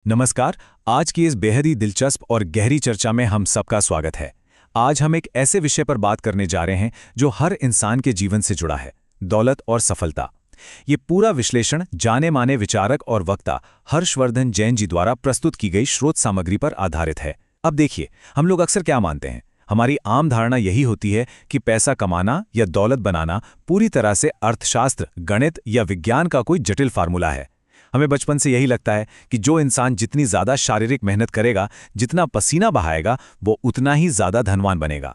नमस्कार। आज की इस बेहद ही दिलचस्प और गहरी चर्चा में हम सबका स्वागत है। आज हम एक ऐसे विषय पर बात करने जा रहे हैं जो हर इंसान के जीवन से जुड़ा है, दौलत और सफलता। ये पूरा विश्लेषण जाने माने विचारक और वक्ता हर्षवर्धन जैन जी द्वारा प्रस्तुत की गई स्रोत सामग्री पर आधारित है। अब देखिए, हम लोग अक्सर क्या मानते हैं। हमारी आम धारणा यही होती है कि पैसा कमाना या दौलत बनाना पूरी तरह से अर्थशास्त्र, गणित या विज्ञान का कोई जटिल फार्मूला है। हमें बचपन से यही लगता है कि जो इंसान जितनी ज़्यादा शारीरिक मेहनत करेगा, जितना पसीना बहाएगा, वो उतना ही ज़्यादा धनवान बनेगा।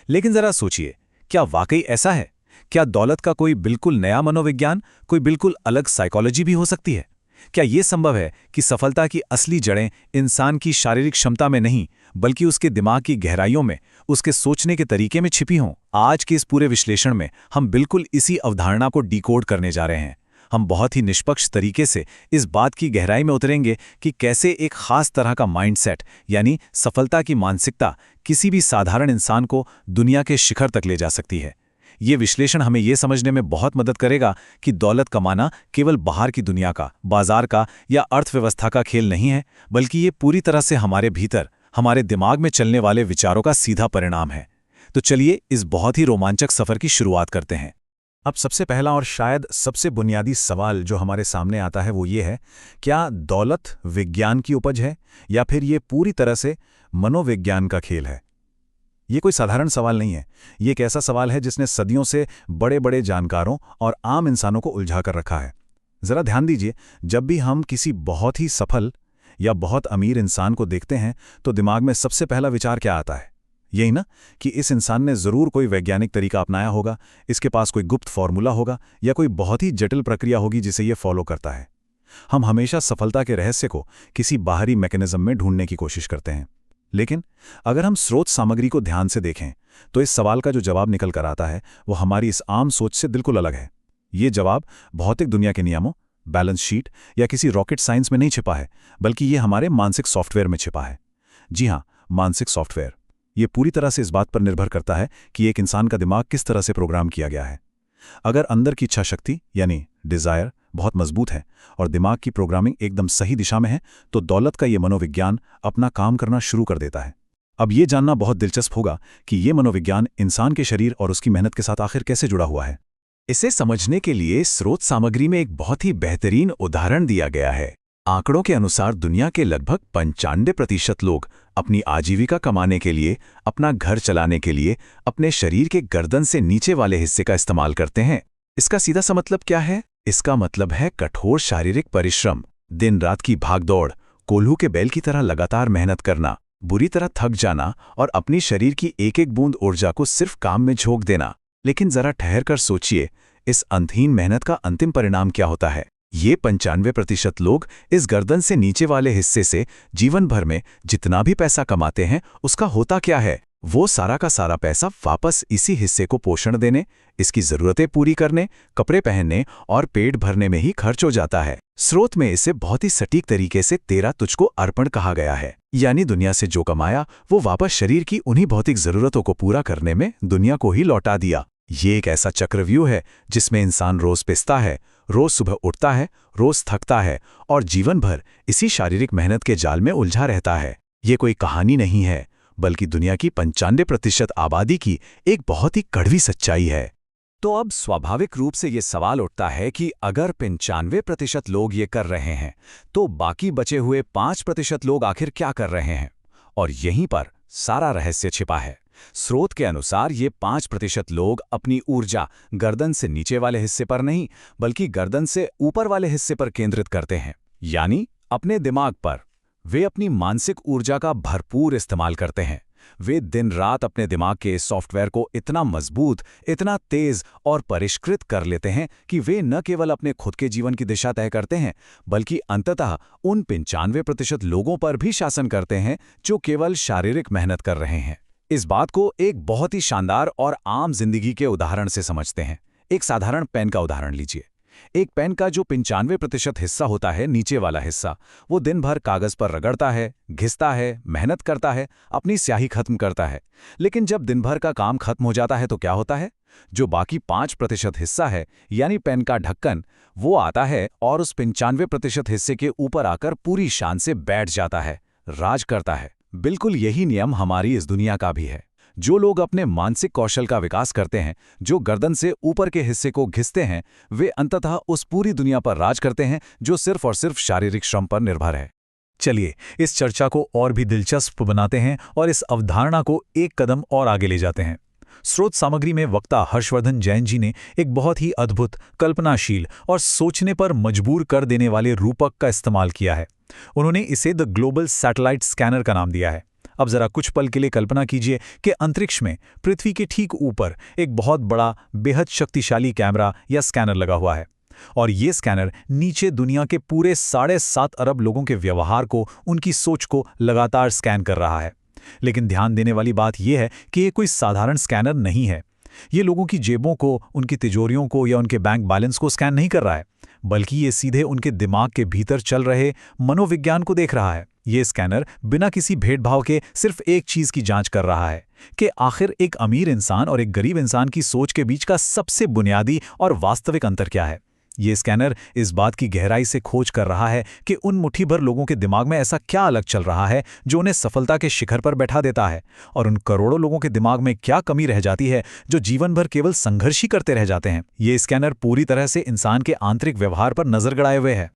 लेकिन ज़रा सोचिए, क्या वाकई ऐसा है? क्या दौलत का कोई बिल्कुल नया मनोविज्ञान, कोई बिल्कुल अलग साइकोलॉजी भी हो सकती है? क्या ये संभव है कि सफलता की असली जड़ें इंसान की शारीरिक क्षमता में नहीं, बल्कि उसके दिमाग की गहराइयों में, उसके सोचने के तरीके में छिपी हों? आज के इस पूरे विश्लेषण में हम बिल्कुल इसी अवधारणा को डिकोड करने जा रहे हैं। हम बहुत ही निष्पक्ष तरीके से इस बात की गहराई में उतरेंगे कि कैसे एक खास तरह का माइंडसेट, यानी सफलता की मानसिकता, किसी भी साधारण इंसान को दुनिया के शिखर तक ले जा सकती है। ये विश्लेषण हमें यह समझने में बहुत मदद करेगा कि दौलत कमाना केवल बाहर की दुनिया का, बाजार का या अर्थव्यवस्था का खेल नहीं है, बल्कि ये पूरी तरह से हमारे भीतर, हमारे दिमाग में चलने वाले विचारों का सीधा परिणाम है। तो चलिए इस बहुत ही रोमांचक सफर की शुरुआत करते हैं। अब सबसे पहला और शायद सबसे बुनियादी सवाल जो हमारे सामने आता है वो ये है, क्या दौलत विज्ञान की उपज है या फिर ये पूरी तरह से मनोविज्ञान का खेल है? ये कोई साधारण सवाल नहीं है। ये एक ऐसा सवाल है जिसने सदियों से बड़े बड़े जानकारों और आम इंसानों को उलझा कर रखा है। जरा ध्यान दीजिए, जब भी हम किसी बहुत ही सफल या बहुत अमीर इंसान को देखते हैं तो दिमाग में सबसे पहला विचार क्या आता है? यही ना, कि इस इंसान ने जरूर कोई वैज्ञानिक तरीका अपनाया होगा, इसके पास कोई गुप्त फॉर्मूला होगा या कोई बहुत ही जटिल प्रक्रिया होगी जिसे ये फॉलो करता है। हम हमेशा सफलता के रहस्य को किसी बाहरी मैकेनिज्म में ढूंढने की कोशिश करते हैं। लेकिन अगर हम स्रोत सामग्री को ध्यान से देखें तो इस सवाल का जो जवाब निकल कर आता है वो हमारी इस आम सोच से बिल्कुल अलग है। ये जवाब भौतिक दुनिया के नियमों, बैलेंस शीट या किसी रॉकेट साइंस में नहीं छिपा है, बल्कि ये हमारे मानसिक सॉफ्टवेयर में छिपा है। जी हाँ, मानसिक सॉफ्टवेयर। ये पूरी तरह से इस बात पर निर्भर करता है कि एक इंसान का दिमाग किस तरह से प्रोग्राम किया गया है। अगर अंदर की इच्छा शक्ति यानी डिजायर बहुत मजबूत है और दिमाग की प्रोग्रामिंग एकदम सही दिशा में है, तो दौलत का ये मनोविज्ञान अपना काम करना शुरू कर देता है। अब ये जानना बहुत दिलचस्प होगा कि ये मनोविज्ञान इंसान के शरीर और उसकी मेहनत के साथ आखिर कैसे जुड़ा हुआ है। इसे समझने के लिए स्रोत सामग्री में एक बहुत ही बेहतरीन उदाहरण दिया गया है। आंकड़ों के अनुसार दुनिया के लगभग 95% लोग अपनी आजीविका कमाने के लिए, अपना घर चलाने के लिए अपने शरीर के गर्दन से नीचे वाले हिस्से का इस्तेमाल करते हैं। इसका सीधा सा मतलब क्या है? इसका मतलब है कठोर शारीरिक परिश्रम, दिन रात की भागदौड़, कोल्हू के बैल की तरह लगातार मेहनत करना, बुरी तरह थक जाना और अपनी शरीर की एक एक बूंद ऊर्जा को सिर्फ काम में झोंक देना। लेकिन जरा ठहर कर सोचिए, इस अंतहीन मेहनत का अंतिम परिणाम क्या होता है? ये 95% लोग इस गर्दन से नीचे वाले हिस्से से जीवन भर में जितना भी पैसा कमाते हैं, उसका होता क्या है? वो सारा का सारा पैसा वापस इसी हिस्से को पोषण देने, इसकी जरूरतें पूरी करने, कपड़े पहनने और पेट भरने में ही खर्च हो जाता है। स्रोत में इसे बहुत ही सटीक तरीके से तेरा तुझको अर्पण कहा गया है, यानी दुनिया से जो कमाया वो वापस शरीर की उन्हीं भौतिक जरूरतों को पूरा करने में दुनिया को ही लौटा दिया। ये एक ऐसा चक्रव्यूह है जिसमें इंसान रोज पिसता है, रोज सुबह उठता है, रोज थकता है और जीवन भर इसी शारीरिक मेहनत के जाल में उलझा रहता है। ये कोई कहानी नहीं है, बल्कि दुनिया की 95% आबादी की एक बहुत ही कड़वी सच्चाई है। तो अब स्वाभाविक रूप से ये सवाल उठता है कि अगर 95% लोग ये कर रहे हैं, तो बाकी बचे हुए 5% लोग आखिर क्या कर रहे हैं? और यहीं पर सारा रहस्य छिपा है। स्रोत के अनुसार ये 5% लोग अपनी ऊर्जा गर्दन से नीचे वाले हिस्से पर नहीं, बल्कि गर्दन से ऊपर वाले हिस्से पर केंद्रित करते हैं, यानी अपने दिमाग पर। वे अपनी मानसिक ऊर्जा का भरपूर इस्तेमाल करते हैं। वे दिन रात अपने दिमाग के सॉफ्टवेयर को इतना मजबूत, इतना तेज और परिष्कृत कर लेते हैं कि वे न केवल अपने खुद के जीवन की दिशा तय करते हैं, बल्कि अंततः उन 95% लोगों पर भी शासन करते हैं जो केवल शारीरिक मेहनत कर रहे हैं। इस बात को एक बहुत ही शानदार और आम जिंदगी के उदाहरण से समझते हैं। एक साधारण पेन का उदाहरण लीजिए। एक पेन का जो 95% हिस्सा होता है, नीचे वाला हिस्सा, वो दिन भर कागज पर रगड़ता है, घिसता है, मेहनत करता है, अपनी स्याही खत्म करता है। लेकिन जब दिन भर का काम खत्म हो जाता है तो क्या होता है? जो बाकी 5% हिस्सा है, यानी पेन का ढक्कन, वो आता है और उस 95% हिस्से के ऊपर आकर पूरी शान से बैठ जाता है, राज करता है। बिल्कुल यही नियम हमारी इस दुनिया का भी है। जो लोग अपने मानसिक कौशल का विकास करते हैं, जो गर्दन से ऊपर के हिस्से को घिसते हैं, वे अंततः उस पूरी दुनिया पर राज करते हैं जो सिर्फ और सिर्फ शारीरिक श्रम पर निर्भर है। चलिए इस चर्चा को और भी दिलचस्प बनाते हैं और इस अवधारणा को एक कदम और आगे ले जाते हैं। स्रोत सामग्री में वक्ता हर्षवर्धन जैन जी ने एक बहुत ही अद्भुत, कल्पनाशील और सोचने पर मजबूर कर देने वाले रूपक का इस्तेमाल किया है। उन्होंने इसे द ग्लोबल सैटेलाइट स्कैनर का नाम दिया है। अब जरा कुछ पल के लिए कल्पना कीजिए कि अंतरिक्ष में पृथ्वी के ठीक ऊपर एक बहुत बड़ा, बेहद शक्तिशाली कैमरा या स्कैनर लगा हुआ है। और ये स्कैनर नीचे दुनिया के पूरे 7.5 अरब लोगों के व्यवहार को, उनकी सोच को लगातार स्कैन कर रहा है। लेकिन ध्यान देने वाली बात यह है कि ये कोई साधारण स्कैनर नहीं है। ये लोगों की जेबों को, उनकी तिजोरियों को या उनके बैंक बैलेंस को स्कैन नहीं कर रहा है, बल्कि ये सीधे उनके दिमाग के भीतर चल रहे मनोविज्ञान को देख रहा है। ये स्कैनर बिना किसी भेदभाव के सिर्फ एक चीज की जांच कर रहा है कि आखिर एक अमीर इंसान और एक गरीब इंसान की सोच के बीच का सबसे बुनियादी और वास्तविक अंतर क्या है। ये स्कैनर इस बात की गहराई से खोज कर रहा है कि उन मुट्ठी भर लोगों के दिमाग में ऐसा क्या अलग चल रहा है जो उन्हें सफलता के शिखर पर बैठा देता है, और उन करोड़ों लोगों के दिमाग में क्या कमी रह जाती है जो जीवन भर केवल संघर्ष ही करते रह जाते हैं। ये स्कैनर पूरी तरह से इंसान के आंतरिक व्यवहार पर नजर गड़ाए हुए है।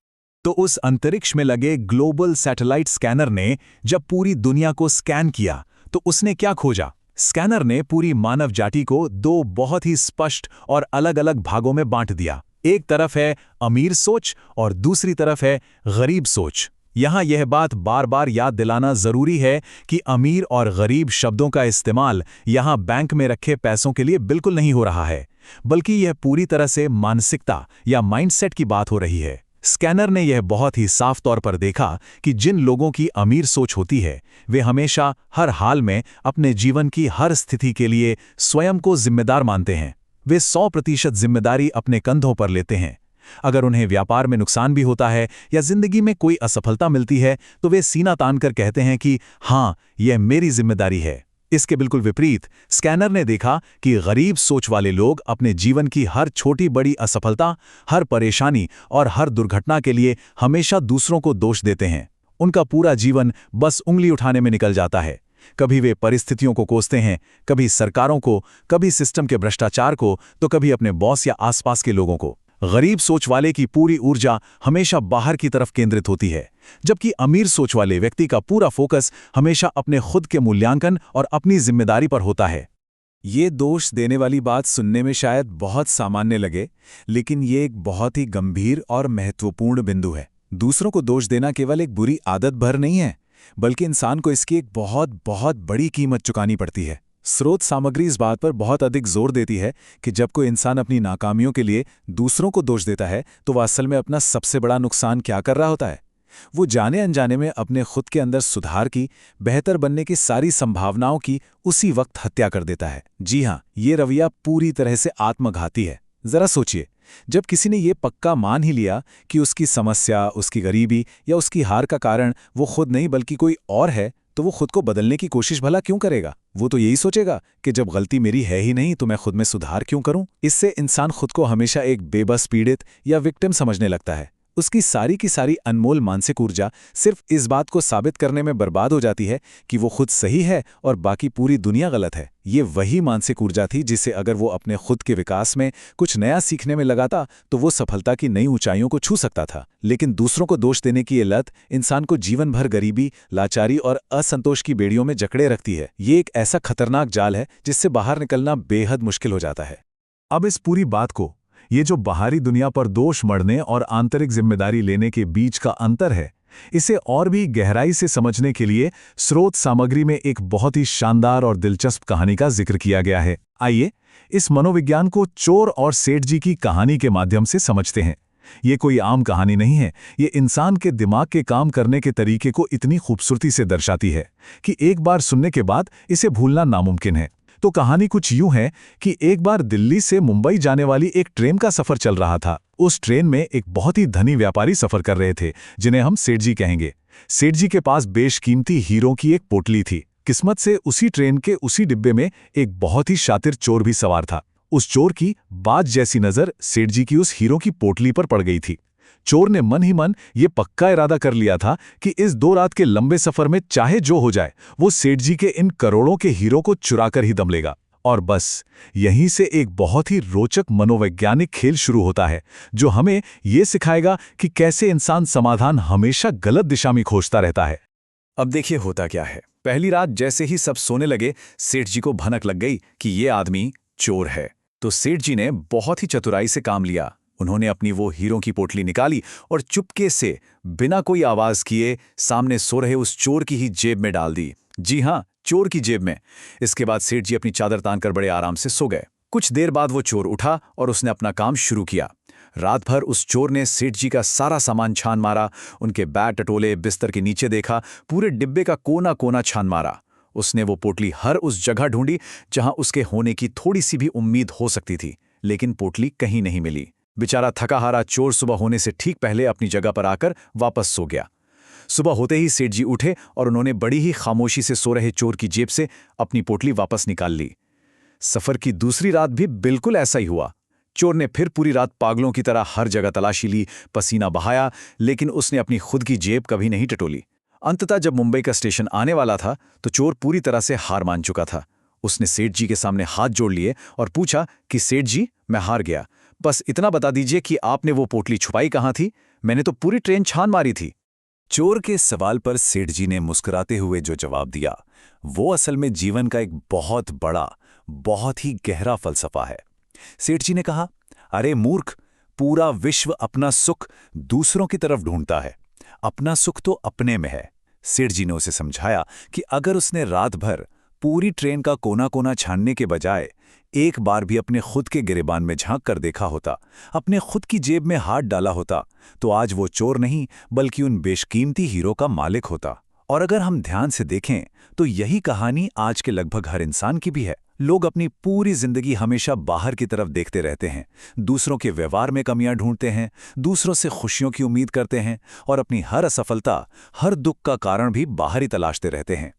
तो उस अंतरिक्ष में लगे ग्लोबल सैटेलाइट स्कैनर ने जब पूरी दुनिया को स्कैन किया तो उसने क्या खोजा? स्कैनर ने पूरी मानव जाति को दो बहुत ही स्पष्ट और अलग-अलग भागों में बांट दिया। एक तरफ है अमीर सोच और दूसरी तरफ है गरीब सोच। यहां यह बात बार बार याद दिलाना जरूरी है कि अमीर और गरीब शब्दों का इस्तेमाल यहां बैंक में रखे पैसों के लिए बिल्कुल नहीं हो रहा है, बल्कि यह पूरी तरह से मानसिकता या माइंडसेट की बात हो रही है। स्कैनर ने यह बहुत ही साफ तौर पर देखा कि जिन लोगों की अमीर सोच होती है, वे हमेशा हर हाल में अपने जीवन की हर स्थिति के लिए स्वयं को जिम्मेदार मानते हैं। वे 100% जिम्मेदारी अपने कंधों पर लेते हैं। अगर उन्हें व्यापार में नुकसान भी होता है या जिंदगी में कोई असफलता मिलती है तो वे सीना तान कर कहते हैं कि हाँ, यह मेरी जिम्मेदारी है। इसके बिल्कुल विपरीत स्कैनर ने देखा कि गरीब सोच वाले लोग अपने जीवन की हर छोटी बड़ी असफलता, हर परेशानी और हर दुर्घटना के लिए हमेशा दूसरों को दोष देते हैं। उनका पूरा जीवन बस उंगली उठाने में निकल जाता है। कभी वे परिस्थितियों को कोसते हैं, कभी सरकारों को, कभी सिस्टम के भ्रष्टाचार को, तो कभी अपने बॉस या आसपास के लोगों को। गरीब सोच वाले की पूरी ऊर्जा हमेशा बाहर की तरफ केंद्रित होती है, जबकि अमीर सोच वाले व्यक्ति का पूरा फोकस हमेशा अपने खुद के मूल्यांकन और अपनी जिम्मेदारी पर होता है। ये दोष देने वाली बात सुनने में शायद बहुत सामान्य लगे, लेकिन ये एक बहुत ही गंभीर और महत्वपूर्ण बिंदु है। दूसरों को दोष देना केवल एक बुरी आदत भर नहीं है, बल्कि इंसान को इसकी एक बहुत बहुत बड़ी कीमत चुकानी पड़ती है। स्रोत सामग्री इस बात पर बहुत अधिक जोर देती है कि जब कोई इंसान अपनी नाकामियों के लिए दूसरों को दोष देता है तो वह असल में अपना सबसे बड़ा नुकसान क्या कर रहा होता है? वो जाने अनजाने में अपने खुद के अंदर सुधार की, बेहतर बनने की सारी संभावनाओं की उसी वक्त हत्या कर देता है। जी हाँ, ये रवैया पूरी तरह से आत्मघाती है। जरा सोचिए, जब किसी ने ये पक्का मान ही लिया कि उसकी समस्या, उसकी गरीबी या उसकी हार का कारण वो खुद नहीं बल्कि कोई और है, तो वो खुद को बदलने की कोशिश भला क्यों करेगा? वो तो यही सोचेगा कि जब गलती मेरी है ही नहीं तो मैं खुद में सुधार क्यों करूं? इससे इंसान खुद को हमेशा एक बेबस, पीड़ित या विक्टिम समझने लगता है। उसकी सारी की सारी अनमोल मानसिक ऊर्जा सिर्फ इस बात को साबित करने में बर्बाद हो जाती है कि वो खुद सही है और बाकी पूरी दुनिया गलत है। ये वही मानसिक ऊर्जा थी जिसे अगर वो अपने खुद के विकास में कुछ नया सीखने में लगाता तो वो सफलता की नई ऊंचाइयों को छू सकता था। लेकिन दूसरों को दोष देने की ये लत इंसान को जीवन भर गरीबी, लाचारी और असंतोष की बेड़ियों में जकड़े रखती है। ये एक ऐसा खतरनाक जाल है जिससे बाहर निकलना बेहद मुश्किल हो जाता है। अब इस पूरी बात को, ये जो बाहरी दुनिया पर दोष मढ़ने और आंतरिक जिम्मेदारी लेने के बीच का अंतर है, इसे और भी गहराई से समझने के लिए स्रोत सामग्री में एक बहुत ही शानदार और दिलचस्प कहानी का जिक्र किया गया है। आइए इस मनोविज्ञान को चोर और सेठ जी की कहानी के माध्यम से समझते हैं। ये कोई आम कहानी नहीं है, ये इंसान के दिमाग के काम करने के तरीके को इतनी खूबसूरती से दर्शाती है कि एक बार सुनने के बाद इसे भूलना नामुमकिन है। तो कहानी कुछ यूं है कि एक बार दिल्ली से मुंबई जाने वाली एक ट्रेन का सफर चल रहा था। उस ट्रेन में एक बहुत ही धनी व्यापारी सफर कर रहे थे, जिन्हें हम सेठ जी कहेंगे। सेठ जी के पास बेशकीमती हीरों की एक पोटली थी। किस्मत से उसी ट्रेन के उसी डिब्बे में एक बहुत ही शातिर चोर भी सवार था। उस चोर की बाज जैसी नजर सेठ जी की उस हीरो की पोटली पर पड़ गई थी। चोर ने मन ही मन ये पक्का इरादा कर लिया था कि इस 2 रात के लंबे सफर में चाहे जो हो जाए, वो सेठ जी के इन करोड़ों के हीरो को चुराकर ही दम लेगा। और बस यहीं से एक बहुत ही रोचक मनोवैज्ञानिक खेल शुरू होता है, जो हमें ये सिखाएगा कि कैसे इंसान समाधान हमेशा गलत दिशा में खोजता रहता है। अब देखिए होता क्या है। पहली रात जैसे ही सब सोने लगे, सेठ जी को भनक लग गई कि ये आदमी चोर है। तो सेठ जी ने बहुत ही चतुराई से काम लिया। उन्होंने अपनी वो हीरों की पोटली निकाली और चुपके से बिना कोई आवाज किए सामने सो रहे उस चोर की ही जेब में डाल दी। जी हाँ, चोर की जेब में। इसके बाद सेठ जी अपनी चादर तानकर बड़े आराम से सो गए। कुछ देर बाद वो चोर उठा और उसने अपना काम शुरू किया। रात भर उस चोर ने सेठ जी का सारा सामान छान मारा, उनके बैग टटोले, बिस्तर के नीचे देखा, पूरे डिब्बे का कोना कोना छान मारा। उसने वो पोटली हर उस जगह ढूंढी जहां उसके होने की थोड़ी सी भी उम्मीद हो सकती थी, लेकिन पोटली कहीं नहीं मिली। बेचारा थका हारा चोर सुबह होने से ठीक पहले अपनी जगह पर आकर वापस सो गया। सुबह होते ही सेठ जी उठे और उन्होंने बड़ी ही खामोशी से सो रहे चोर की जेब से अपनी पोटली वापस निकाल ली। सफर की दूसरी रात भी बिल्कुल ऐसा ही हुआ। चोर ने फिर पूरी रात पागलों की तरह हर जगह तलाशी ली, पसीना बहाया, लेकिन उसने अपनी खुद की जेब कभी नहीं टटोली। अंततः जब मुंबई का स्टेशन आने वाला था तो चोर पूरी तरह से हार मान चुका था। उसने सेठ जी के सामने हाथ जोड़ लिए और पूछा कि सेठ जी, मैं हार गया, बस इतना बता दीजिए कि आपने वो पोटली छुपाई कहाँ थी? मैंने तो पूरी ट्रेन छान मारी थी। चोर के सवाल पर सेठ जी ने मुस्कुराते हुए जो जवाब दिया, वो असल में जीवन का एक बहुत बड़ा, बहुत ही गहरा फलसफा है। सेठ जी ने कहा, अरे मूर्ख, पूरा विश्व अपना सुख दूसरों की तरफ ढूंढता है, अपना सुख तो अपने में है। सेठ जी ने उसे समझाया कि अगर उसने रात भर पूरी ट्रेन का कोना कोना छानने के बजाय एक बार भी अपने खुद के गिरेबान में झांक कर देखा होता, अपने खुद की जेब में हाथ डाला होता, तो आज वो चोर नहीं बल्कि उन बेशकीमती हीरो का मालिक होता। और अगर हम ध्यान से देखें तो यही कहानी आज के लगभग हर इंसान की भी है। लोग अपनी पूरी जिंदगी हमेशा बाहर की तरफ देखते रहते हैं, दूसरों के व्यवहार में कमियां ढूंढते हैं, दूसरों से खुशियों की उम्मीद करते हैं और अपनी हर असफलता, हर दुख का कारण भी बाहर ही तलाशते रहते हैं।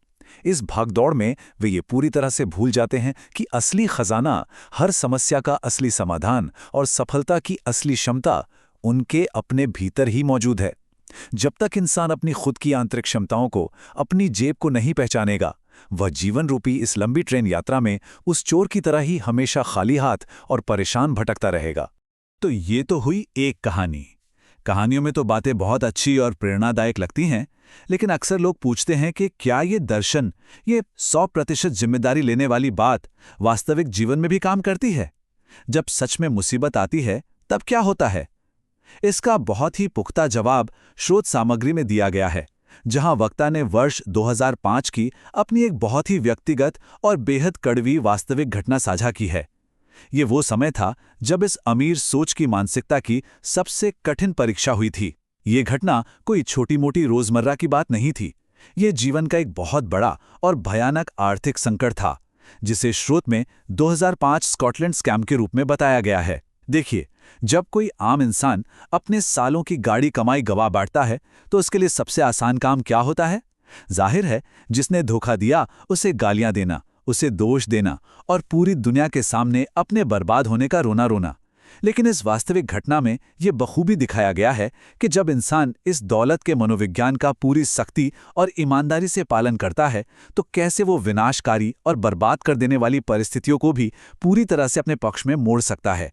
इस भागदौड़ में वे ये पूरी तरह से भूल जाते हैं कि असली खजाना, हर समस्या का असली समाधान और सफलता की असली क्षमता उनके अपने भीतर ही मौजूद है। जब तक इंसान अपनी खुद की आंतरिक क्षमताओं को, अपनी जेब को नहीं पहचानेगा, वह जीवन रूपी इस लंबी ट्रेन यात्रा में उस चोर की तरह ही हमेशा खाली हाथ और परेशान भटकता रहेगा। तो ये तो हुई एक कहानी। कहानियों में तो बातें बहुत अच्छी और प्रेरणादायक लगती हैं, लेकिन अक्सर लोग पूछते हैं कि क्या ये दर्शन, ये 100% जिम्मेदारी लेने वाली बात वास्तविक जीवन में भी काम करती है? जब सच में मुसीबत आती है तब क्या होता है? इसका बहुत ही पुख्ता जवाब स्रोत सामग्री में दिया गया है, जहां वक्ता ने वर्ष 2005 की अपनी एक बहुत ही व्यक्तिगत और बेहद कड़वी वास्तविक घटना साझा की है। ये वो समय था जब इस अमीर सोच की मानसिकता की सबसे कठिन परीक्षा हुई थी। ये घटना कोई छोटी मोटी रोजमर्रा की बात नहीं थी। ये जीवन का एक बहुत बड़ा और भयानक आर्थिक संकट था, जिसे स्रोत में 2005 स्कॉटलैंड स्कैम के रूप में बताया गया है। देखिए, जब कोई आम इंसान अपने सालों की गाड़ी कमाई गवा बैठता है तो उसके लिए सबसे आसान काम क्या होता है? जाहिर है, जिसने धोखा दिया उसे गालियां देना, उसे दोष देना और पूरी दुनिया के सामने अपने बर्बाद होने का रोना रोना। लेकिन इस वास्तविक घटना में यह बखूबी दिखाया गया है कि जब इंसान इस दौलत के मनोविज्ञान का पूरी सख्ती और ईमानदारी से पालन करता है तो कैसे वो विनाशकारी और बर्बाद कर देने वाली परिस्थितियों को भी पूरी तरह से अपने पक्ष में मोड़ सकता है।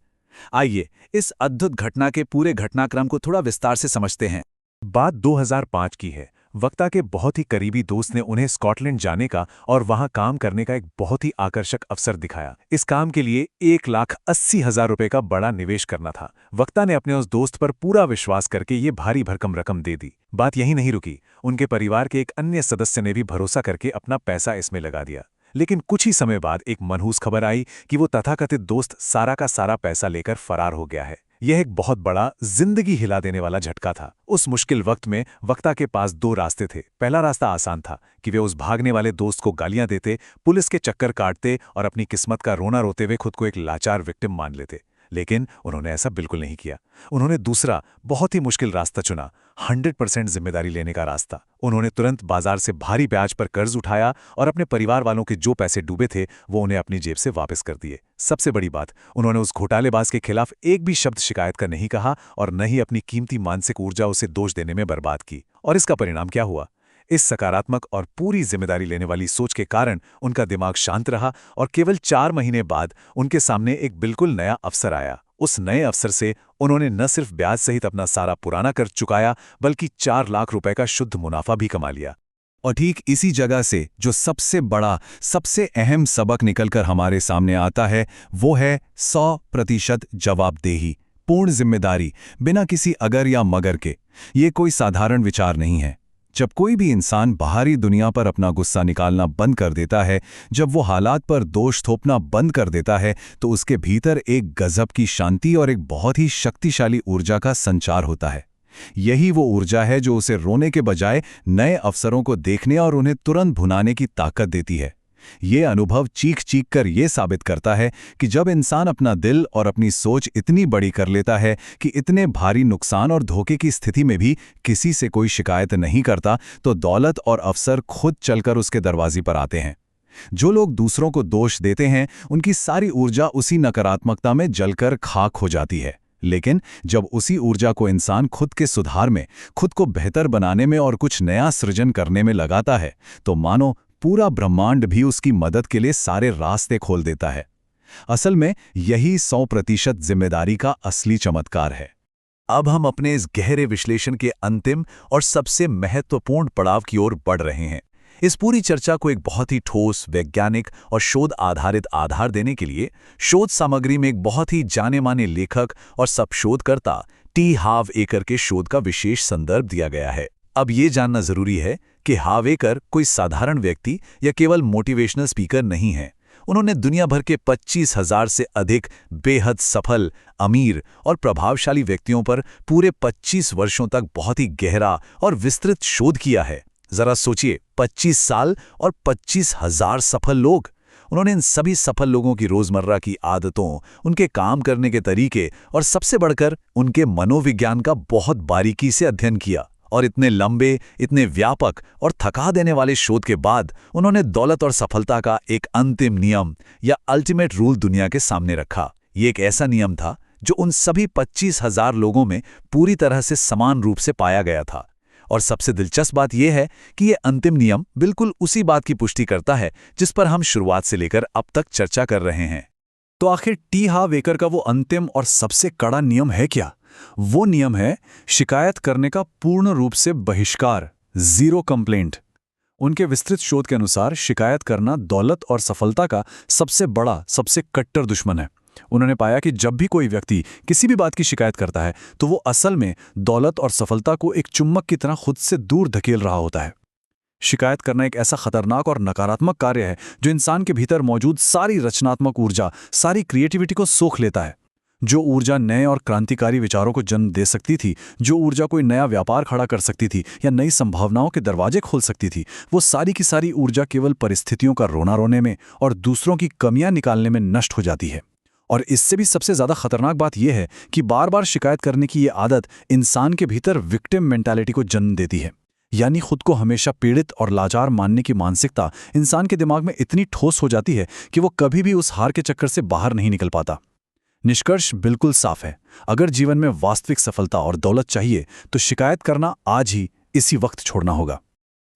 आइए इस अद्भुत घटना के पूरे घटनाक्रम को थोड़ा विस्तार से समझते हैं। बात 2005 की है। वक्ता के बहुत ही करीबी दोस्त ने उन्हें स्कॉटलैंड जाने का और वहां काम करने का एक बहुत ही आकर्षक अवसर दिखाया। इस काम के लिए 1,80,000 रुपए का बड़ा निवेश करना था। वक्ता ने अपने उस दोस्त पर पूरा विश्वास करके ये भारी भरकम रकम दे दी। बात यहीं नहीं रुकी, उनके परिवार के एक अन्य सदस्य ने भी भरोसा करके अपना पैसा इसमें लगा दिया। लेकिन कुछ ही समय बाद एक मनहूस खबर आई कि वो तथाकथित दोस्त सारा का सारा पैसा लेकर फरार हो गया है। यह एक बहुत बड़ा, जिंदगी हिला देने वाला झटका था। उस मुश्किल वक्त में वक्ता के पास 2 रास्ते थे। पहला रास्ता आसान था कि वे उस भागने वाले दोस्त को गालियां देते, पुलिस के चक्कर काटते और अपनी किस्मत का रोना रोते हुए खुद को एक लाचार विक्टिम मान लेते। लेकिन उन्होंने ऐसा बिल्कुल नहीं किया। उन्होंने दूसरा बहुत ही मुश्किल रास्ता चुना, 100% जिम्मेदारी लेने का रास्ता। उन्होंने तुरंत बाजार से भारी ब्याज पर कर्ज उठाया और अपने परिवार वालों के जो पैसे डूबे थे वो उन्हें अपनी जेब से वापस कर दिए। सबसे बड़ी बात, उन्होंने उस घोटालेबाज के खिलाफ एक भी शब्द शिकायत का नहीं कहा और न ही अपनी कीमती मानसिक ऊर्जा उसे दोष देने में बर्बाद की। और इसका परिणाम क्या हुआ? इस सकारात्मक और पूरी जिम्मेदारी लेने वाली सोच के कारण उनका दिमाग शांत रहा और केवल 4 महीने बाद उनके सामने एक बिल्कुल नया अवसर आया। उस नए अवसर से उन्होंने न सिर्फ ब्याज सहित अपना सारा पुराना कर्ज चुकाया, बल्कि 4 लाख रुपए का शुद्ध मुनाफा भी कमा लिया। और ठीक इसी जगह से जो सबसे बड़ा, सबसे अहम सबक निकलकर हमारे सामने आता है, वो है 100% जवाबदेही, पूर्ण जिम्मेदारी, बिना किसी अगर या मगर के। ये कोई साधारण विचार नहीं है। जब कोई भी इंसान बाहरी दुनिया पर अपना गुस्सा निकालना बंद कर देता है, जब वो हालात पर दोष थोपना बंद कर देता है, तो उसके भीतर एक गजब की शांति और एक बहुत ही शक्तिशाली ऊर्जा का संचार होता है। यही वो ऊर्जा है जो उसे रोने के बजाय नए अवसरों को देखने और उन्हें तुरंत भुनाने की ताकत देती है। ये अनुभव चीख चीख कर ये साबित करता है कि जब इंसान अपना दिल और अपनी सोच इतनी बड़ी कर लेता है कि इतने भारी नुकसान और धोखे की स्थिति में भी किसी से कोई शिकायत नहीं करता, तो दौलत और अवसर खुद चलकर उसके दरवाजे पर आते हैं। जो लोग दूसरों को दोष देते हैं, उनकी सारी ऊर्जा उसी नकारात्मकता में जलकर खाक हो जाती है। लेकिन जब उसी ऊर्जा को इंसान खुद के सुधार में, खुद को बेहतर बनाने में और कुछ नया सृजन करने में लगाता है, तो मानो पूरा ब्रह्मांड भी उसकी मदद के लिए सारे रास्ते खोल देता है। असल में यही 100% जिम्मेदारी का असली चमत्कार है। अब हम अपने इस गहरे विश्लेषण के अंतिम और सबसे महत्वपूर्ण पड़ाव की ओर बढ़ रहे हैं। इस पूरी चर्चा को एक बहुत ही ठोस, वैज्ञानिक और शोध आधारित आधार देने के लिए शोध सामग्री में एक बहुत ही जाने माने लेखक और सब शोधकर्ता टी हाव एकर के शोध का विशेष संदर्भ दिया गया है। अब ये जानना जरूरी है कि हाव एकर कोई साधारण व्यक्ति या केवल मोटिवेशनल स्पीकर नहीं है। उन्होंने दुनिया भर के 25,000 से अधिक बेहद सफल, अमीर और प्रभावशाली व्यक्तियों पर पूरे 25 वर्षों तक बहुत ही गहरा और विस्तृत शोध किया है। जरा सोचिए, 25 साल और 25,000 सफल लोग। उन्होंने इन सभी सफल लोगों की रोजमर्रा की आदतों, उनके काम करने के तरीके और सबसे बढ़कर उनके मनोविज्ञान का बहुत बारीकी से अध्ययन किया। और इतने लंबे, इतने व्यापक और थका देने वाले शोध के बाद उन्होंने दौलत और सफलता का एक अंतिम नियम या अल्टीमेट रूल दुनिया के सामने रखा। ये एक ऐसा नियम था जो उन सभी 25,000 लोगों में पूरी तरह से समान रूप से पाया गया था। और सबसे दिलचस्प बात यह है कि यह अंतिम नियम बिल्कुल उसी बात की पुष्टि करता है जिस पर हम शुरुआत से लेकर अब तक चर्चा कर रहे हैं। तो आखिर टी हाव एकर का वो अंतिम और सबसे कड़ा नियम है क्या? वो नियम है शिकायत करने का पूर्ण रूप से बहिष्कार, जीरो कंप्लेंट। उनके विस्तृत शोध के अनुसार शिकायत करना दौलत और सफलता का सबसे बड़ा, सबसे कट्टर दुश्मन है। उन्होंने पाया कि जब भी कोई व्यक्ति किसी भी बात की शिकायत करता है, तो वो असल में दौलत और सफलता को एक चुम्बक की तरह खुद से दूर धकेल रहा होता है। शिकायत करना एक ऐसा खतरनाक और नकारात्मक कार्य है जो इंसान के भीतर मौजूद सारी रचनात्मक ऊर्जा, सारी क्रिएटिविटी को सोख लेता है। जो ऊर्जा नए और क्रांतिकारी विचारों को जन्म दे सकती थी, जो ऊर्जा कोई नया व्यापार खड़ा कर सकती थी या नई संभावनाओं के दरवाजे खोल सकती थी, वो सारी की सारी ऊर्जा केवल परिस्थितियों का रोना रोने में और दूसरों की कमियां निकालने में नष्ट हो जाती है। और इससे भी सबसे ज्यादा खतरनाक बात यह है कि बार बार शिकायत करने की ये आदत इंसान के भीतर विक्टिम मेंटालिटी को जन्म देती है। यानी खुद को हमेशा पीड़ित और लाचार मानने की मानसिकता इंसान के दिमाग में इतनी ठोस हो जाती है कि वो कभी भी उस हार के चक्कर से बाहर नहीं निकल पाता। निष्कर्ष बिल्कुल साफ है, अगर जीवन में वास्तविक सफलता और दौलत चाहिए तो शिकायत करना आज ही, इसी वक्त छोड़ना होगा।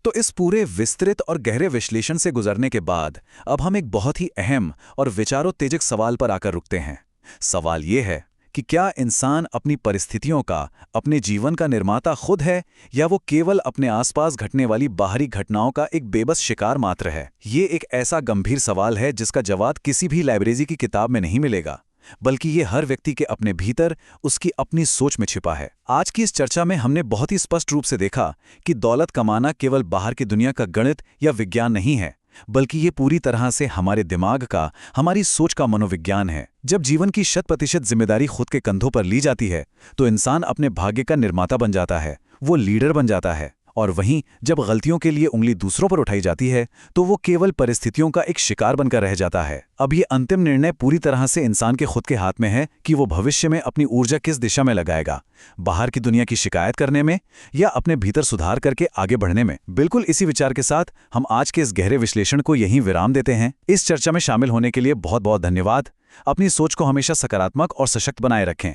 तो इस पूरे विस्तृत और गहरे विश्लेषण से गुजरने के बाद अब हम एक बहुत ही अहम और विचारोत्तेजक सवाल पर आकर रुकते हैं। सवाल ये है कि क्या इंसान अपनी परिस्थितियों का, अपने जीवन का निर्माता खुद है, या वो केवल अपने आसपास घटने वाली बाहरी घटनाओं का एक बेबस शिकार मात्र है? ये एक ऐसा गंभीर सवाल है जिसका जवाब किसी भी लाइब्रेरी की किताब में नहीं मिलेगा, बल्कि ये हर व्यक्ति के अपने भीतर, उसकी अपनी सोच में छिपा है। आज की इस चर्चा में हमने बहुत ही स्पष्ट रूप से देखा कि दौलत कमाना केवल बाहर की दुनिया का गणित या विज्ञान नहीं है, बल्कि ये पूरी तरह से हमारे दिमाग का, हमारी सोच का मनोविज्ञान है। जब जीवन की 100% जिम्मेदारी खुद के कंधों पर ली जाती है, तो इंसान अपने भाग्य का निर्माता बन जाता है, वो लीडर बन जाता है। और वहीं जब गलतियों के लिए उंगली दूसरों पर उठाई जाती है तो वो केवल परिस्थितियों का एक शिकार बनकर रह जाता है। अब ये अंतिम निर्णय पूरी तरह से इंसान के खुद के हाथ में है कि वो भविष्य में अपनी ऊर्जा किस दिशा में लगाएगा, बाहर की दुनिया की शिकायत करने में या अपने भीतर सुधार करके आगे बढ़ने में। बिल्कुल इसी विचार के साथ हम आज के इस गहरे विश्लेषण को यहीं विराम देते हैं। इस चर्चा में शामिल होने के लिए बहुत बहुत धन्यवाद। अपनी सोच को हमेशा सकारात्मक और सशक्त बनाए रखें।